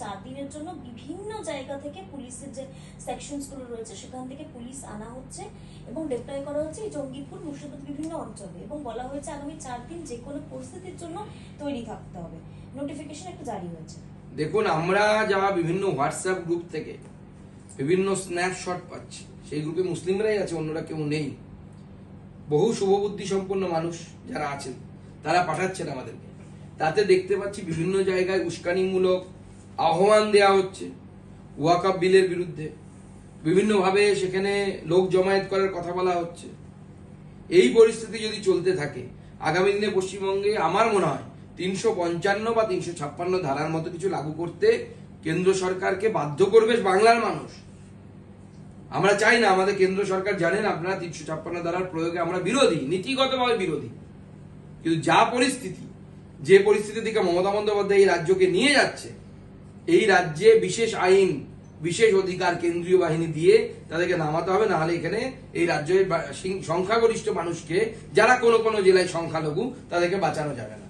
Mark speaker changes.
Speaker 1: 4 দিনের জন্য বিভিন্ন জায়গা থেকে পুলিশের যে সেকশনসগুলো রয়েছে সেখান থেকে পুলিশ আনা হচ্ছে এবং ডিপ্লয় করা হচ্ছে এই জঙ্গিপুর মুর্শিদাবাদ বিভিন্ন অঞ্চলে, এবং বলা হয়েছে আগামী 4 দিন যে কোনো পরিস্থিতির জন্য তৈরি থাকতে হবে। নোটিফিকেশন একটা জারি হয়েছে।
Speaker 2: দেখুন, আমরা যা বিভিন্ন হোয়াটসঅ্যাপ গ্রুপ থেকে বিভিন্ন স্ন্যাপশট পাচ্ছি, সেই গ্রুপে মুসলিমরাই আছে, অন্যরা কেউ নেই। বহু শুভবুদ্ধি সম্পন্ন মানুষ যারা আছেন তারা পাঠাচ্ছেন আমাদেরকে। তাতে দেখতে পাচ্ছি বিভিন্ন জায়গায় উস্কানিমূলক আহ্বান দেয়া হচ্ছে ওয়াকফ বিলের বিরুদ্ধে, বিভিন্নভাবে সেখানে লোক জমায়েত করার কথা বলা হচ্ছে। এই পরিস্থিতি যদি চলতে থাকে আগামী দিনে পশ্চিমবঙ্গে আমার মনে হয় 355 বা 356 ধারার মতো কিছু লাগু করতে কেন্দ্র সরকারকে বাধ্য করবে বাংলার মানুষ। আমরা চাই না, আমাদের কেন্দ্র সরকার জানেন আপনারা 356 ধারার প্রয়োগে আমরা বিরোধী, নীতিগতভাবে বিরোধী। কিন্তু যা পরিস্থিতি, যে পরিস্থিতি থেকে মমতা বন্দ্যোপাধ্যায় এই রাজ্যকে নিয়ে যাচ্ছে, এই রাজ্যে বিশেষ আইন, বিশেষ অধিকার কেন্দ্রীয় বাহিনী দিয়ে তাদেরকে নামাতে হবে, না হলে এখানে এই রাজ্যের সংখ্যাগরিষ্ঠ মানুষকে, যারা কোনো কোনো জেলায় সংখ্যালঘু, তাদেরকে বাঁচানো যাবে না।